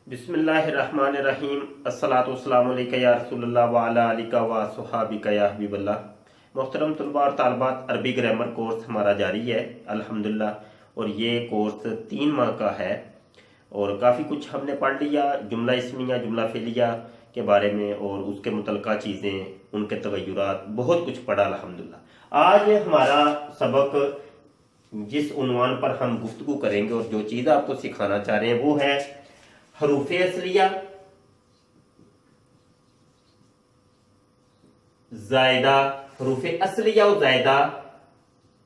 बिस्मिल्लाहिर्रहमानिर्रहीम अस्सलातु वस्सलामु अलैका या रसूलल्लाह व अला आलिका व सुहाबिका या हबीबल्लाह। मोहतरम तलबा और तालबात, अरबी ग्रामर कोर्स हमारा जारी है अल्हम्दुलिल्लाह। और ये कोर्स 3 माह का है और काफ़ी कुछ हमने पढ़ लिया, जुमला इस्मिया जुमला फेलिया के बारे में और उसके मुतल्लिका चीज़ें, उनके तगय्युरात, बहुत कुछ पढ़ा अल्हम्दुलिल्लाह। आज हमारा सबक जिस उन्वान पर हम गुफ्तगू करेंगे और जो चीज़ आपको सिखाना चाह रहे हैं वो है हरूफ असलिया, जायदा, हरूफ असलिया और जायदा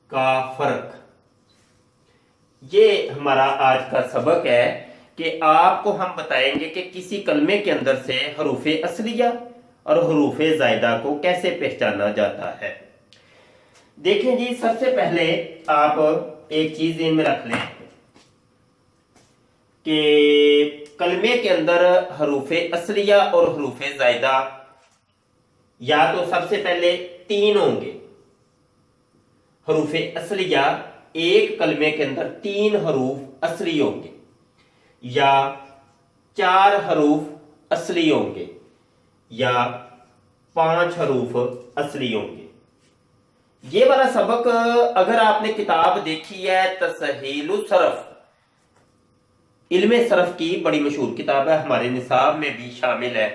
का फर्क। ये हमारा आज का सबक है कि आपको हम बताएंगे कि किसी कलमे के अंदर से हरूफ असलिया और हरूफ जायदा को कैसे पहचाना जाता है। देखें जी, सबसे पहले आप एक चीज ध्यान में रख लें कि कलमे के अंदर हरूफ असलिया और हरूफ जायदा या तो सबसे पहले 3 होंगे। हरूफ असलिया, एक कलमे के अंदर 3 हरूफ असली होंगे या 4 हरूफ असली होंगे या 5 हरूफ असली होंगे। ये वाला सबक अगर आपने किताब देखी है तसहीलुस सरफ, इल्मे सरफ की बड़ी मशहूर किताब है, हमारे निसाब में भी शामिल है।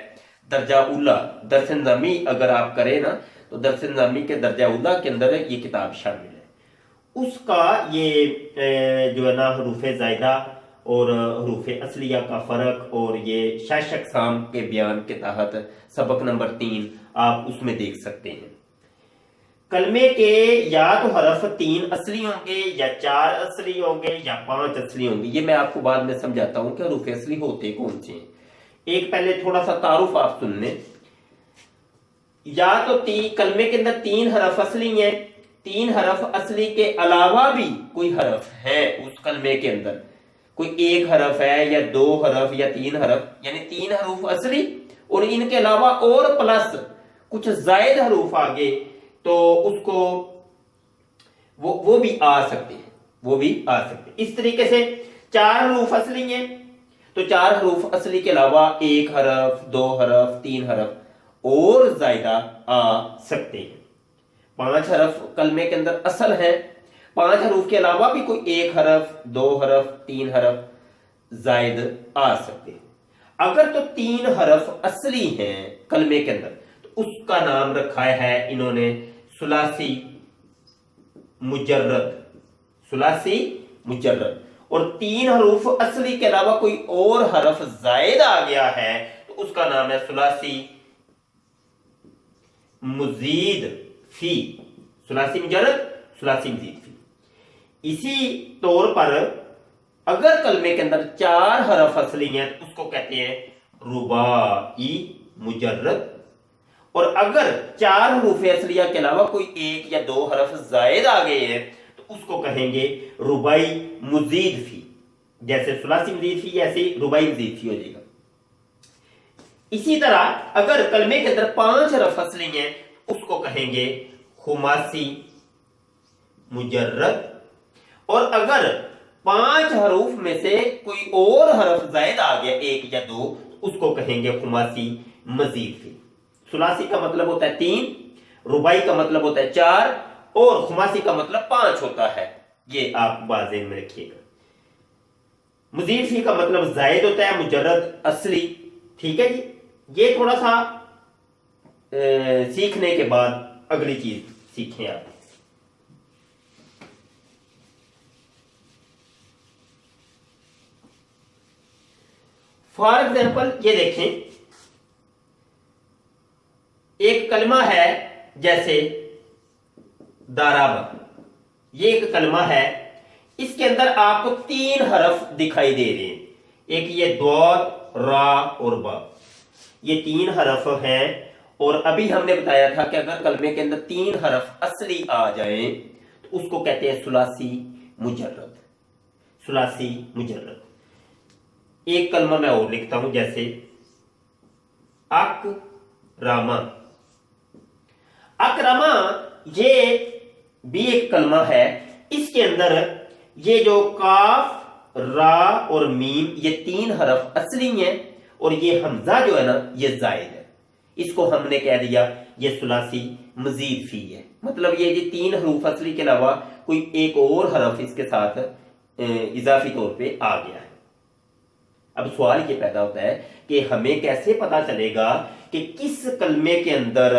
दर्जा उला दरस निज़ामी अगर आप करें ना तो दरस निज़ामी के दर्जा उला के अंदर ये किताब शामिल है। उसका ये जो है ना हरूफ जायदा और हरूफ असलिया का फर्क और ये 6 अक़साम के बयान के तहत सबक नंबर 3 आप उसमें देख सकते हैं। कलमे के या तो हरफ 3 असली होंगे या 4 असली होंगे या 5 असली होंगे। ये मैं आपको बाद में समझाता हूं कि हरूफ असली होते कौन से हैं। एक पहले थोड़ा सा तारुफ आप सुन लें। या तो कलमे के अंदर 3 हरफ असली हैं, 3 हरफ असली के अलावा भी कोई हरफ है उस कलमे के अंदर, कोई 1 हरफ है या 2 हरफ या 3 हरफ, यानी 3 हरूफ असली और इनके अलावा और प्लस कुछ जायद हरूफ आगे, तो उसको वो भी आ सकते हैं, वो भी आ सकते हैं। इस तरीके से 4 हरूफ असली हैं तो 4 हरूफ असली के अलावा 1 हरफ, 2 हरफ, 3 हरफ और जायदा आ सकते हैं। 5 हरफ कलमे के अंदर असल है, 5 हरूफ के अलावा भी कोई 1 हरफ, 2 हरफ, 3 हरफ जायद आ सकते हैं। अगर तो 3 हरफ असली हैं कलमे के अंदर तो उसका नाम रखा है इन्होंने सुलासी मुजर्रद, सुलासी मुजर्रद। और 3 हरूफ असली के अलावा कोई और हरफ जायद आ गया है तो उसका नाम है सुलासी मुजीद फी, सुलासी मुजर्रद, सुलासी मुजीद फी। इसी तौर पर अगर कलमे के अंदर 4 हरफ असली हैं तो उसको कहते हैं रुबाई मुजर्रद। और अगर 4 हरूफ असलिया के अलावा कोई 1 या 2 हरफ जायद आ गए हैं तो उसको कहेंगे रुबाई मुजीद फी। जैसे सुलासी मुजीद फी ऐसे रुबाई मुजीद फी हो जाएगा। इसी तरह अगर कलमे के अंदर 5 हरफ असली हैं उसको कहेंगे खुमासी मुजर्रद। और अगर 5 हरूफ में से कोई और हरफ जायद आ गया 1 या 2 तो उसको कहेंगे खुमासी मजीद फी। सुलासी का मतलब होता है 3, रुबाई का मतलब होता है 4 और खुमासी का मतलब 5 होता है। ये आप बाज़ेन में रखिएगा। मुजीद फी का मतलब जायद होता है, मुजर्रद असली। ठीक है जी, ये थोड़ा सा सीखने के बाद अगली चीज सीखें आप। फॉर एग्जाम्पल ये देखें, एक कलमा है जैसे दाराबा, ये एक कलमा है, इसके अंदर आपको 3 हरफ दिखाई दे रहे हैं। एक ये द्वाद, रा और बा, ये 3 हरफ हैं। और अभी हमने बताया था कि अगर कलमे के अंदर 3 हरफ असली आ जाएं तो उसको कहते हैं सुलासी मुजर्रद, सुलासी मुजर्रद। एक कलमा मैं और लिखता हूं, जैसे अकरमा, अकरमा ये भी एक कलमा है। इसके अंदर ये जो काफ را اور میم یہ 3 حرف اصلی ہیں اور یہ حمزہ جو ہے نا یہ زائد ہے. اس کو ہم نے کہہ دیا یہ ثلاثی مزید فی ہے. مطلب یہ 3 حروف اصلی کے علاوہ کوئی ایک اور حرف اس کے ساتھ اضافی طور پہ آ گیا ہے. اب سوال یہ پیدا ہوتا ہے کہ ہمیں کیسے پتا چلے گا کہ کس کلمے کے اندر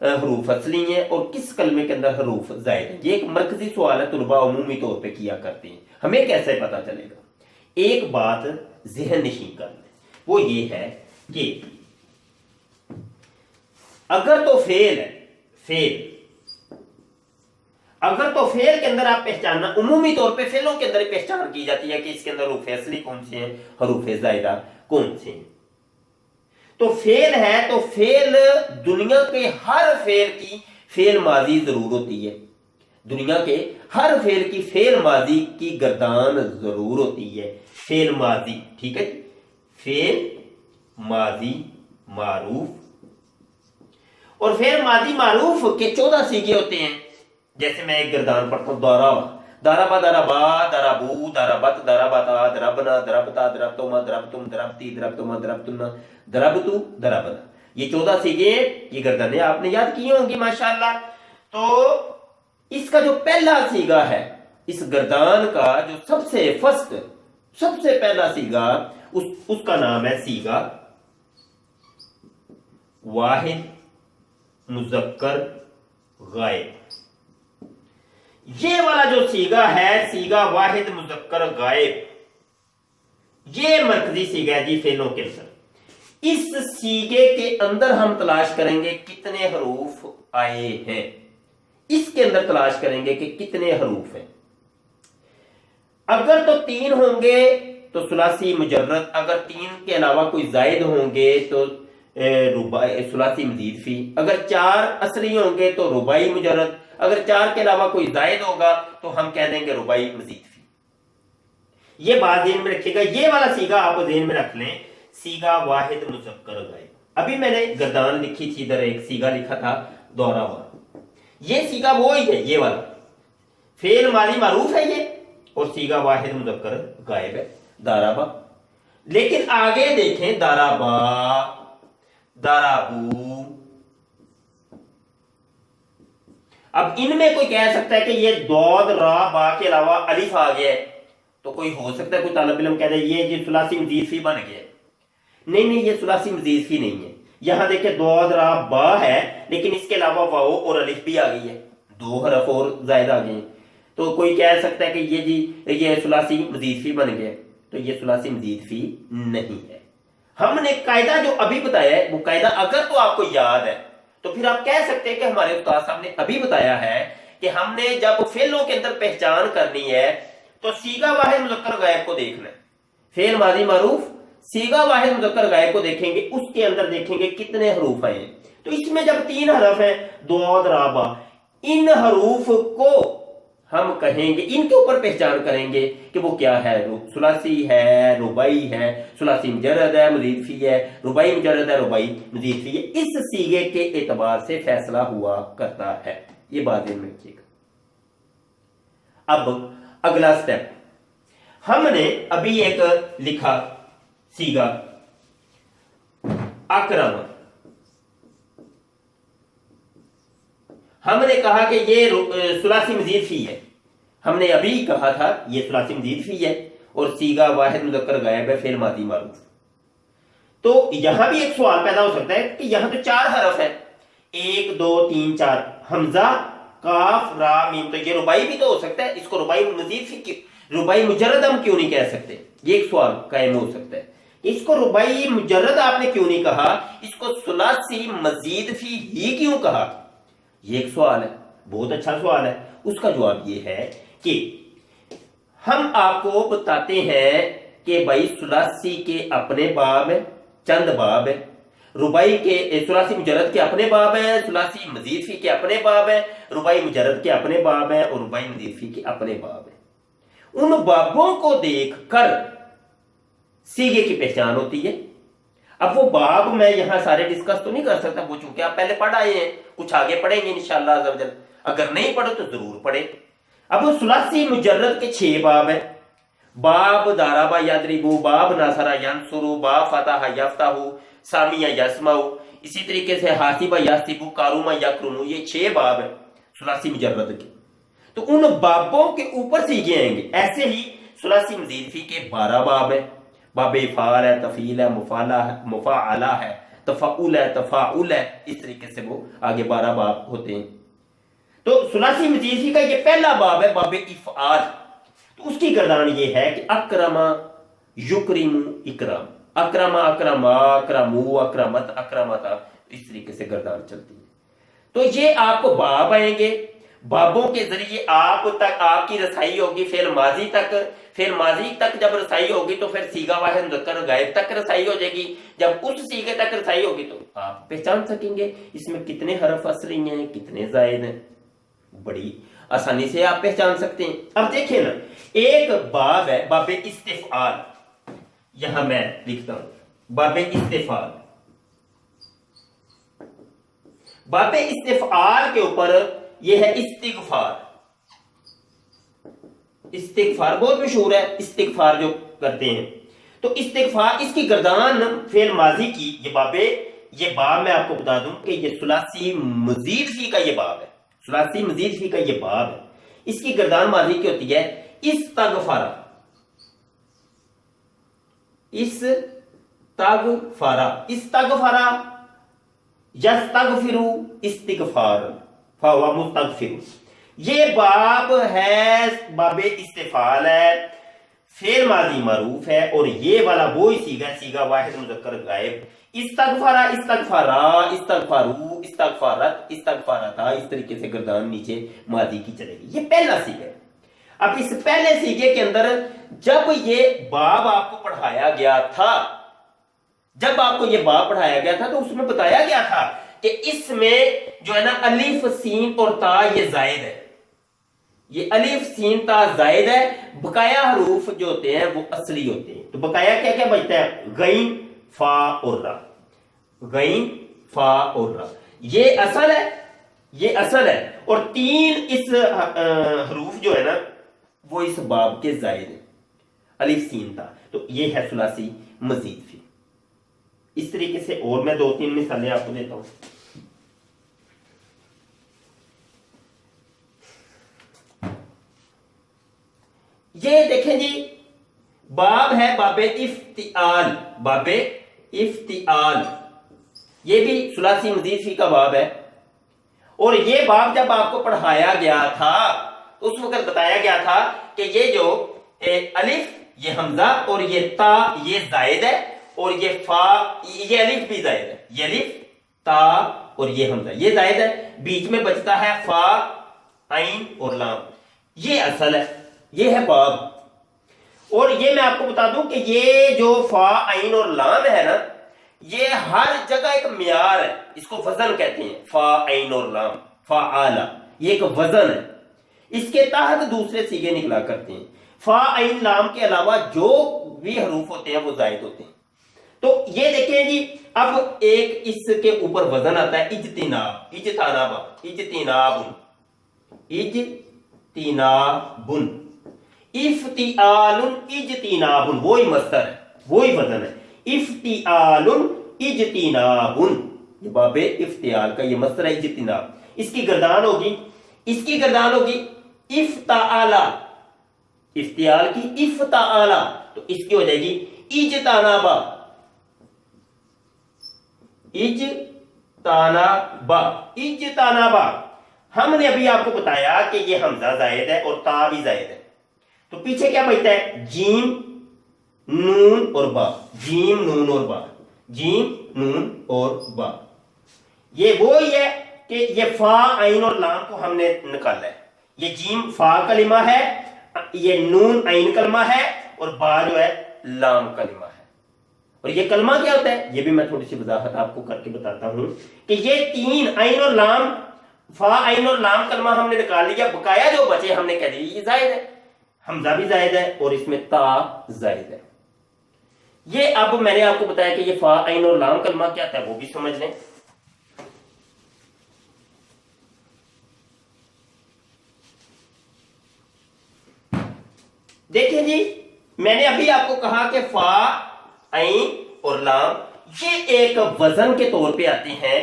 حروف اصلی ہیں اور کس کلمے کے اندر حروف زائد ہیں. یہ ایک مرکزی سوال ہے, طلباء عمومی طور پہ کیا کرتے ہیں. ہمیں کیسے پتا چلے گا؟ ایک بات ذہن نشین کر لیں, وہ یہ ہے کہ اگر تو فعل ہے, اگر تو فعل کے اندر آپ پہچاننا, عمومی طور پہ فعلوں کے اندر پہچان کی جاتی ہے کہ اس کے اندر حروف اصلی کون سے ہیں, حروف زائدہ کون سے ہیں. تو فعل ہے تو فعل دنیا کے ہر فعل کی فعل ماضی ضرور ہوتی ہے. دنیا کے ہر فعل کی فعل ماضی کی گردان ضرور ہوتی ہے. فعل ماضی, ٹھیک ہے, فعل ماضی معروف, اور فعل ماضی معروف کے 14 سیغے ہوتے ہیں. جیسے میں ایک گردان پڑھتا ہوں, دارابا دارابا دارابو دارابت دارابتا دربنا دربتا دربتما دربتم دربتی دربتما دربتنا دربتو دربنا, یہ 14 سیغے, یہ گردانیں آپ نے یاد کی ہوں گی ماشاءاللہ. تو اس کا جو پہلا سیغہ ہے, اس گردان کا جو سب سے فرسٹ, سب سے پہلا سیغہ, اس کا نام ہے سیغہ واحد مذکر غائب. یہ والا جو سیغہ ہے, سیغہ واحد مذکر غائب, یہ مرکزی سیغہ ہے جی فعلوں کے اندر. اس سیغے کے اندر ہم تلاش کریں گے کتنے حروف آئے ہیں, اس کے اندر تلاش کریں گے کہ کتنے حروف ہیں. اگر تو 3 ہوں گے تو ثلاثی مجرد, اگر 3 کے علاوہ کوئی زائد ہوں گے تو ثلاثی مزید فی, اگر 4 اصلی ہوں گے تو رباعی مجرد, اگر 4 کے علاوہ کوئی زائد ہوگا تو ہم کہہ دیں گے رباعی مزید فی. یہ بات ذہن میں رکھیے گا. یہ والا سیغہ آپ ذہن میں رکھ لیں, سیغہ واحد مذکر غائب. ابھی میں نے گردان لکھی تھی, ادھر ایک سیغہ لکھا تھا دورہ, یہ سیغہ وہی ہے, یہ والا فعل ماضی معروف ہے یہ, اور سیغہ واحد مذکر غائب ہے دارابا. لیکن آگے دیکھیں, دارابا دارابو, اب ان میں کوئی کہہ سکتا ہے کہ یہ ضاد را با کے علاوہ الف آ گیا ہے, تو کوئی ہو سکتا ہے کوئی طالب علم کہہ دے یہ جی ثلاثی مزید فی بن گیا ہے. نہیں, یہ ثلاثی مزید فی نہیں ہے. یہاں دیکھیں ضاد را با ہے, لیکن اس کے علاوہ واو اور الف بھی آ گئی ہے, 2 حرف اور زائد آ گئے ہیں. تو کوئی کہہ سکتا ہے کہ یہ جی یہ ثلاثی مزید فی بن گیا, تو یہ ثلاثی مزید فی نہیں ہے. ہم نے قاعدہ جو ابھی بتایا ہے, وہ قاعدہ اگر تو آپ کو یاد ہے تو پھر آپ کہہ سکتے ہیں کہ ہمارے استاد صاحب نے ابھی بتایا ہے کہ ہم نے جب فعلوں کے اندر پہچان کرنی ہے تو سیغہ واحد مذکر غائب کو دیکھنا ہے. فعل ماضی معروف سیغہ واحد مذکر غائب کو دیکھیں گے, اس کے اندر دیکھیں گے کتنے حروف آئے ہیں. تو اس میں جب 3 حرف ہیں, ضاد را با, ان حروف کو ہم کہیں گے, ان کے اوپر پہچان کریں گے کہ وہ کیا ہے. ثلاثی ہے, رباعی ہے, ثلاثی مجرد ہے, مزید فی ہے, رباعی مجرد ہے, رباعی مزید فی ہے. اس سیغے کے اعتبار سے فیصلہ ہوا کرتا ہے. یہ بات ذہن میں رکھیے گا. اب اگلا سٹیپ, ہم نے ابھی ایک لکھا سیغہ اکرم, ہم نے کہا کہ یہ ثلاثی مزید فی ہے. ہم نے ابھی کہا تھا یہ ثلاثی مزید فی ہے اور سیغہ واحد مذکر غائب ہے, فعل ماضی معروف. تو یہاں بھی ایک سوال پیدا ہو سکتا ہے کہ یہاں تو 4 حرف ہیں, 1 2 3 4, حمزہ کاف را میم, تو یہ رباعی بھی تو ہو سکتا ہے. اس کو رباعی مزید فی, رباعی مجرد ہم کیوں نہیں کہہ سکتے؟ یہ ایک سوال قائم ہو سکتا ہے. اس کو رباعی مجرد آپ نے کیوں نہیں کہا, اس کو ثلاثی مزید فی ہی کیوں کہا؟ یہ ایک سوال ہے, بہت اچھا سوال ہے. اس کا جواب یہ ہے کہ ہم آپ کو بتاتے ہیں کہ بھائی ثلاثی کے اپنے باب ہیں, چند باب ہیں. رباعی کے ثلاثی مجرد کے اپنے باب ہیں, ثلاثی مزید فی کے اپنے باب ہیں, رباعی مجرد کے اپنے باب ہیں, اور رباعی مزید فی کے اپنے باب ہیں. ان بابوں کو دیکھ کر سیغے کی پہچان ہوتی ہے. اب وہ باب میں یہاں سارے ڈسکس تو نہیں کر سکتا, وہ چونکہ آپ پہلے پڑھ آئے ہیں, کچھ آگے پڑھیں گے انشاءاللہ عز و جل. اگر نہیں پڑھو تو ضرور پڑھے. اب وہ ثلاثی مجرد کے 6 باب ہیں, बाब दाराबा यदरिबु, बाब नसरा यंसुरु, बाब फतह यफ्तहु, सामिया यस्माउ, इसी तरीके से हासिबा यासिबु, कारुमा यकरुमु, ये 6 बाब है सुलासी मुजर्रद के। तो उन बाबों के ऊपर सीखे आएंगे। ऐसे ही सुलासी मजीद फी के 12 बाब है, बाब फाल है, तफील है, मुफाला है, मुफाअला है, तफाउल है, तफाउल है, इस तरीके से वो आगे 12 बाब होते हैं। तो सुलासी मजीद फी का ये पहला बाब है बाब इफ़आल। तो उसकी गर्दान ये है कि अकरमा युकरिमु इकराम, अकरमा अकरमा अकरमु अकरमत अकरमता, इस तरीके से गर्दान चलती है। तो ये आपको बाब आएंगे, बाबों के जरिए आप तक आपकी रसाई होगी फेल माजी तक। फेल माजी तक जब रसाई होगी तो फिर सीगा वाहिद मुज़क्कर गायब तक रसाई हो जाएगी। जब उस सीगे तक रसाई होगी तो आप पहचान सकेंगे इसमें कितने हरफ असली हैं, कितने जायद हैं, बड़ी आसानी से आप पहचान सकते हैं। अब देखिए ना, एक बाब है बाब इस्तिफ़आल, यहां मैं लिखता हूं बाब इस्तिफ़आल। बाब इस्तिफ़आल के ऊपर यह है इस्तिग़फ़ार। इस्तिग़फ़ार बहुत मशहूर है, इस्तिग़फ़ार जो करते हैं। तो इस्तिग़फ़ार, इसकी गर्दान फेल माजी की ये बाब मैं आपको बता दूं कि ये सुलासी मजीद फी का ये बाब है, सुलासी मजीद फी का ये बाब है। इसकी गर्दान माजी की होती है इस्तग़फ़रा, इस्तग़फ़रा, इस्तग़फ़रा, यस्तग़फ़िरु, इस्तिग़फ़ार, फहुवा मुस्तग़फ़िर। ये बाब है बाब इस्तिफ़ाल है, फेल माजी मरूफ है, और ये वाला वो ही सीगा वाहिद मुज़क्कर गायब। इस्तग़फ़रा, इस्तग़फ़रा, इस्तग़फ़रु, इस्तग़फ़रत, इस्तग़फ़रता, इस तरीके से गर्दान नीचे माजी की चलेगी। ये पहला सीगा है। अब इस पहले सीगे के अंदर जब ये बाब आपको पढ़ाया गया था, जब आपको ये बाब पढ़ाया गया था तो उसमें बताया गया था कि इसमें जो है ना अलिफ सीन और ता ये जायद है, ये अलिफ सीन ता जायद है। बकाया हरूफ जो होते हैं वो असली होते हैं। तो बकाया क्या क्या बचता है? गईन, फा और रा, गईन, फा और रा, ये असल है, ये असल है। और 3 इस हरूफ जो है ना वो इस बाब के जायद है, अलिफ सीन ता। तो ये है सुलासी मजीद फी। इस तरीके से और मैं 2-3 मिसालें आपको देता हूं। ये देखें जी, बाब है बाब इफ्तिआल, बाब इफ्तिआल, ये भी सुलासी मजीद फी का बाब है। और ये बाब जब आपको पढ़ाया गया था तो उस वक्त बताया गया था कि ये जो अलिफ, ये हमजा और ये ता ये जायद है, और ये फा, ये अलिफ भी जायद है, ये अलिफ, ता और ये हमजा ये जायद है। बीच में बचता है फा, आइन और लाम, ये असल है, ये है बाब। और ये मैं आपको बता दूं कि ये जो फा, आइन और लाम है ना, ये हर जगह एक मियार है, इसको वजन कहते हैं। फा, आइन और लाम, फा आला, ये एक वजन है, इसके तहत दूसरे सीगे निकला करते हैं। फा, आइन, लाम के अलावा जो भी हरूफ होते हैं वो जायद होते हैं। तो ये देखें जी, अब एक इसके ऊपर वजन आता है इज्तिनाब, इज्तनाबा, इज्तिनाबुन, इज्तिनाबुन, इफ्तिआलुन, इज्तिनाबुन, वही मस्तर है, वही वजन है, इफ्तिआलुन, इज्तिनाबुन। ये बाबे इफ्तिआल का ये मस्तर है इज्तिनाब। इसकी गर्दान होगी, इसकी गर्दान होगी इफ्ताआला, इफ्तिआल की इफ्ताआला, तो इसकी हो जाएगी इज्तनाबा, इज्तनाबा, इज्तनाबा। हमने अभी आपको बताया कि ये हमजा जायद है और ता भी जायद है। तो पीछे क्या बचता है? जीम, नून और बा, जीम, नून और बा, जीम, नून और बा। ये वो ही है कि ये फा, आइन और लाम को हमने निकाला है। ये जीम फा कलिमा है, ये नून आइन कलमा है, और बा जो है लाम कलिमा है। और ये कलमा क्या होता है ये भी मैं थोड़ी सी वजाहत आपको करके बताता हूं कि ये 3 आइन और लाम, फा, आइन और लाम कलमा हमने निकाल लिया, बकाया जो बचे हमने कह दिया ये जायद है, हमजा भी जायद है और इसमें ता जायद है। ये अब मैंने आपको बताया कि ये फा, आइन और लाम कलमा क्या था वो भी समझ लें। देखिए जी, میں نے ابھی آپ کو کہا کہ فا عین اور لام یہ ایک وزن کے طور پہ آتے ہیں.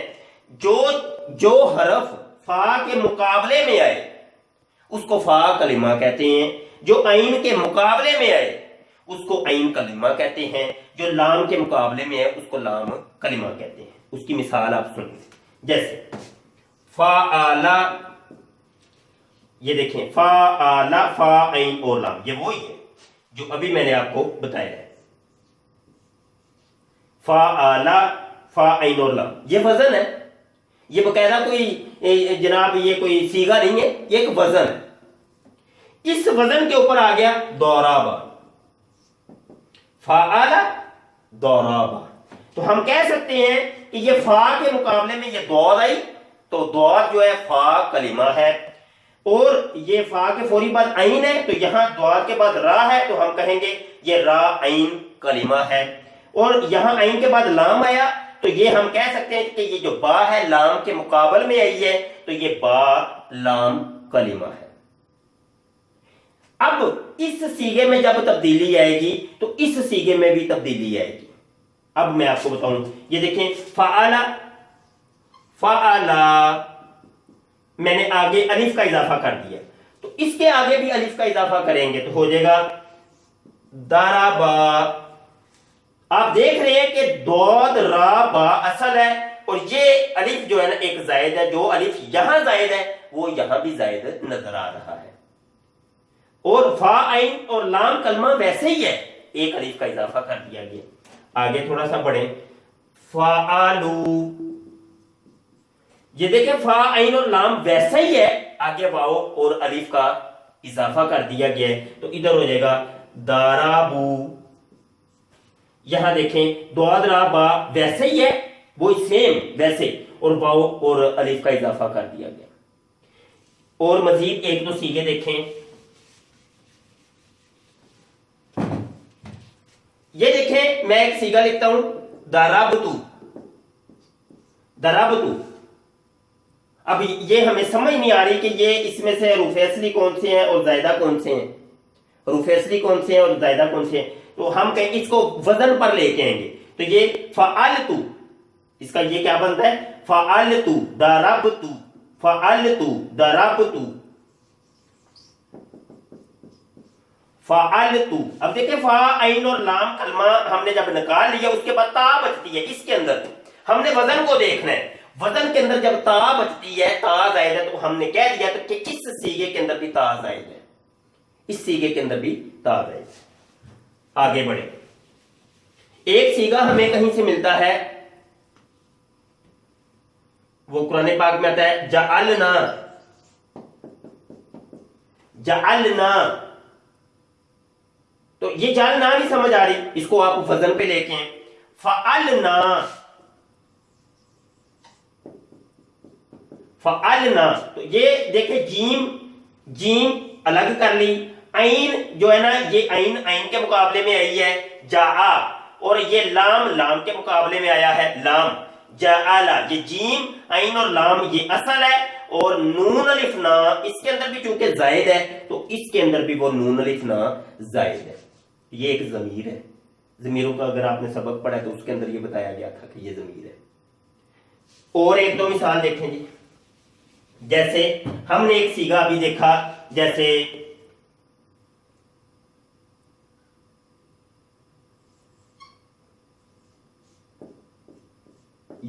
جو حرف فا کے مقابلے میں آئے اس کو فا کلمہ کہتے ہیں. جو عین کے مقابلے میں آئے اس کو عین کلمہ کہتے ہیں. جو لام کے مقابلے میں ہے اس کو لام کلمہ کہتے ہیں. اس کی مثال آپ سنیں. جیسے فعلا، یہ دیکھیں فعلا، فا عین اور لام یہ وہی ہے جو ابھی میں نے آپ کو بتایا ہے. فعلا، فا عین اور لام یہ وزن ہے. یہ باقاعدہ کوئی جناب یہ کوئی سیگا نہیں ہے، یہ ایک وزن ہے. اس وزن کے اوپر آ گیا دورابا، فعلا دورابا. تو ہم کہہ سکتے ہیں کہ یہ فا کے مقابلے میں یہ دور آئی تو دور جو ہے فا کلمہ ہے. اور یہ فا کے فوری بعد عین ہے تو یہاں دور کے بعد را ہے تو ہم کہیں گے یہ را عین کلمہ ہے. اور یہاں عین کے بعد لام آیا تو یہ ہم کہہ سکتے ہیں کہ یہ جو با ہے لام کے مقابل میں آئی ہے تو یہ با لام کلمہ ہے. اب اس سیگے میں جب تبدیلی آئے گی تو اس سیگے میں بھی تبدیلی آئے گی. اب میں آپ کو بتاؤں، یہ دیکھیں فعلا، فعلا میں نے آگے الف کا اضافہ کر دیا تو اس کے آگے بھی الف کا اضافہ کریں گے تو ہو جائے گا دارابا. آپ دیکھ رہے ہیں کہ دود را با اصل ہے اور یہ الف جو ہے نا ایک زائد ہے. جو الف یہاں زائد ہے وہ یہاں بھی زائد نظر آ رہا ہے. اور فا عین اور لام کلمہ ویسے ہی ہے، ایک الف کا اضافہ کر دیا گیا. آگے تھوڑا سا بڑھیں، فعالو، یہ دیکھیں فا عین اور لام ویسا ہی ہے، آگے واو اور الف کا اضافہ کر دیا گیا ہے تو ادھر ہو جائے گا دارابو. یہاں دیکھیں دعاد را با ویسے ہی ہے، وہ سیم ویسے، اور واو اور الف کا اضافہ کر دیا گیا. اور مزید ایک دو سیگے دیکھیں. یہ دیکھیں میں ایک سیگا لکھتا ہوں دارابتو، دارابتو. اب یہ ہمیں سمجھ نہیں آ رہی کہ یہ اس میں سے حروف اصلی کون سے ہیں اور زائدہ کون سے ہیں، حروف اصلی کون سے ہیں اور زائدہ کون سے ہیں. تو ہم کہیں اس کو وزن پر لے کے آئیں گے تو یہ فعلتو، اس کا یہ کیا بنتا ہے فعلتو دارابتو، فعلتو دارابتو، فعلتو. اب دیکھیں فا عین اور لام کلمہ ہم نے جب نکال لیا اس کے بعد تا بچتی ہے. اس کے اندر ہم نے وزن کو دیکھنا ہے. وزن کے اندر جب تا بچتی ہے، تا زائد ہے، تو ہم نے کہہ دیا کہ اس سیگے کے اندر بھی تا زائد ہے، اس سیگے کے اندر بھی تا زائد ہے. آگے بڑھے. ایک سیگا ہمیں کہیں سے ملتا ہے، وہ قرآن پاک میں آتا ہے جعلنا، جعلنا. تو یہ جعلنا نہیں سمجھ آ رہی، اس کو آپ وزن پہ لے کے ہیں فعلنا، فعلنا. تو یہ دیکھیں جیم، جیم الگ کر لی. عین جو ہے نا یہ عین عین کے مقابلے میں آئی ہے جاء، اور یہ لام لام کے مقابلے میں آیا ہے لام جعلا. یہ جیم عین اور لام یہ اصل ہے، اور نون الف نا اس کے اندر بھی چونکہ زائد ہے تو اس کے اندر بھی وہ نون الف نا زائد ہے. یہ ایک ضمیر ہے. ضمیروں کا اگر آپ نے سبق پڑھا تو اس کے اندر یہ بتایا گیا تھا کہ یہ ضمیر ہے. اور ایک دو مثال دیکھیں جی. جیسے ہم نے ایک سیگا ابھی دیکھا، جیسے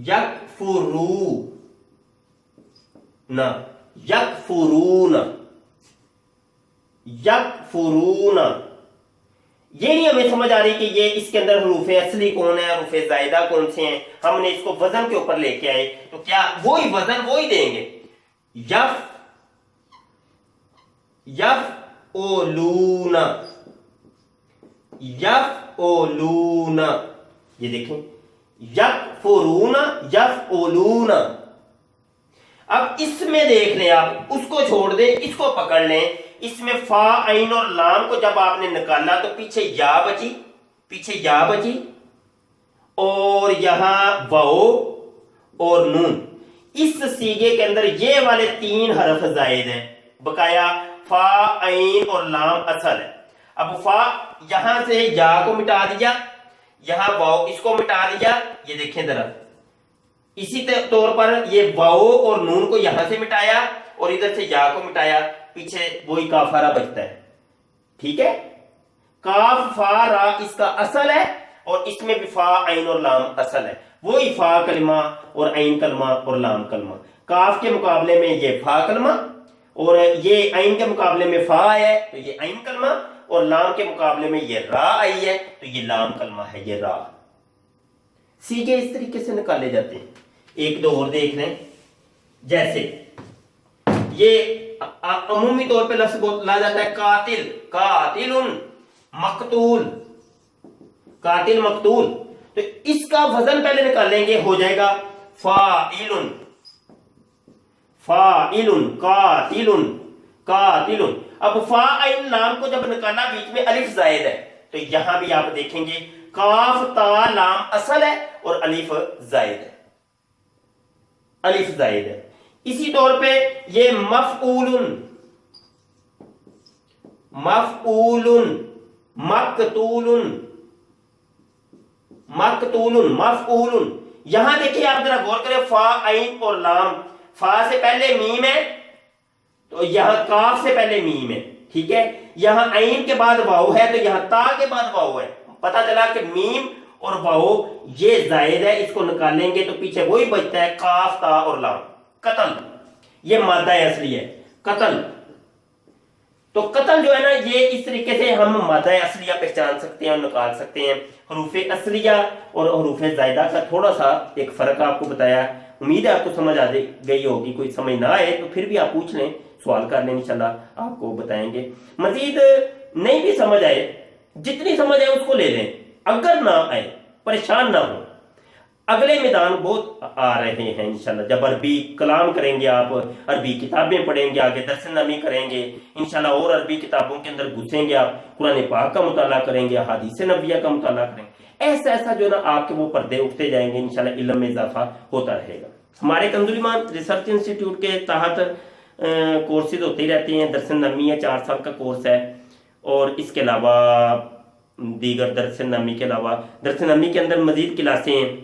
یکفرون، یکفرون، یکفرون. یہ نہیں ہمیں سمجھ آ رہی کہ یہ اس کے اندر حروف اصلی کون ہے، حروف زائدہ کون سے ہیں. ہم نے اس کو وزن کے اوپر لے کے آئے تو کیا وہی وزن وہی دیں گے. یف، یف اولون، یف اولون. یہ دیکھیں یکفرون، یف اولون. اب اس میں دیکھ لیں، آپ اس کو چھوڑ دیں، اس کو پکڑ لیں. اس میں فا عین اور لام کو جب آپ نے نکالا تو پیچھے یا بچی، پیچھے یا بچی، اور یہاں واو اور نون. اس سیگے کے اندر یہ والے تین حرف زائد ہیں، بقایا فا عین اور لام اصل ہے. अब फा यहां से या को मिटा दिया, यहां वाओ इसको मिटा दिया, ये देखें जरा, इसी तौर पर ये वाओ और नून को यहां से मिटाया और इधर से या को मिटाया, पीछे वही काफारा बचता है। ठीक है, काफ फा रा इसका असल है और इसमें भी फा आइन और लाम असल है, वही फा कलमा और आइन कलमा और लाम कलमा। काफ के मुकाबले में ये फा कलमा और ये आइन के मुकाबले में फा है तो ये आइन कलमा, और लाम के मुकाबले में ये रा आई है तो ये लाम कलमा है, ये रा। सीखे इस तरीके से निकाले जाते हैं। एक दो और देख लें, जैसे ये अमूमी तौर पे लफ्ज बोला जाता है कातिल, कातिलुन, मकतूल, कातिल मकतूल, तो इसका वजन पहले निकालेंगे, हो जाएगा फाइलुन, फाइलुन, कातिलुन, कातिलुन। अब फा आइन लाम को जब निकाला बीच में अलिफ जायद है, तो यहां भी आप देखेंगे काफ ता लाम असल है और अलिफ जायद है, अलिफ जायद है। इसी तौर पे ये मफऊलुन, मफऊलुन, मकतूलुन, मकतूलुन, मफऊलुन। यहां देखिए आप जरा गौर करें, फा आइन और लाम, फा से पहले मीम है तो यहां काफ से पहले मीम है, ठीक है, यहां आइन के बाद वाओ है तो यहां ता के बाद वाओ है। पता चला कि मीम और वाओ ये जायद है, इसको निकालेंगे तो पीछे वही बचता है काफ ता और लाम। कतल, ये मादा असली है, कतल। तो कतल जो है ना, ये इस तरीके से हम मादा असलिया पहचान सकते हैं और निकाल सकते हैं। हरूफ असलिया और हरूफ जायदा का थोड़ा सा एक फर्क आपको बताया, उम्मीद है आपको समझ आ गई होगी। कोई समझ ना आए तो फिर भी आप पूछ लें, सवाल कर लें, इंशाल्लाह आपको बताएंगे। मजीद नहीं भी समझ आए, जितनी समझ आए उसको ले लें, अगर ना आए परेशान ना हो। अगले मैदान बहुत आ रहे हैं इंशाल्लाह, जब अरबी कलाम करेंगे, आप अरबी किताबें पढ़ेंगे, आगे दर्स नमी करेंगे इंशाल्लाह, और अरबी किताबों के अंदर घुसेंगे, आप कुरान पाक का मुताला करेंगे, हदीस नबिया का मुताला करेंगे, ऐसा ऐसा जो ना आपके वो पर्दे उठते जाएंगे, इंशाल्लाह इल्म में इजाफा होता रहेगा। हमारे कंजुल ईमान रिसर्च इंस्टीट्यूट के तहत कोर्सेज होते ही रहते हैं। दर्स नमी है, 4 साल का कोर्स है, और इसके अलावा दीगर दर्स नमी के अलावा दर्स नमी के अंदर मजीद क्लासें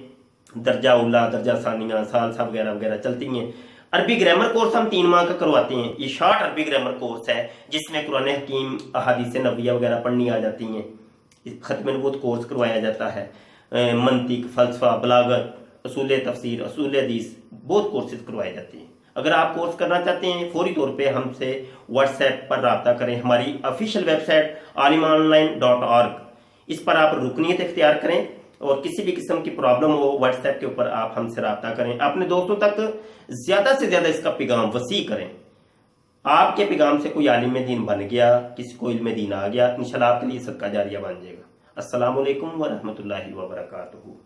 दर्जा उल्ला, दर्जा सानिया, सालसा वगैरह वगैरह चलती हैं। अरबी ग्रामर कोर्स हम 3 माह का करवाते हैं। ये शॉर्ट अरबी ग्रामर कोर्स है जिसमें कुरान हकीम, अहादीस नबिया वगैरह पढ़नी आ जाती हैं। खत्म नबूवत कोर्स करवाया जाता है, मंतिक, फलसफा, बलागत, असूल तफसीर, असूल हदीस, बहुत कोर्सेज करवाए जाते हैं। अगर आप कोर्स करना चाहते हैं फौरी तौर पे हमसे व्हाट्सएप पर रब्ता करें। हमारी ऑफिशियल वेबसाइट alimonline.org, इस पर आप रुकनीत इख्तियार करें, और किसी भी किस्म की प्रॉब्लम हो व्हाट्सएप के ऊपर आप हमसे रब्ता करें। अपने दोस्तों तक ज्यादा से ज्यादा इसका पैगाम वसी करें। आपके पैगाम से कोई आलिम दीन बन गया, किसी को इल्म दीन आ गया, इंशाल्लाह आपके लिए सदका जारिया बन जाएगा। अस्सलाम वालेकुम व रहमतुल्लाहि व बरकातुहू।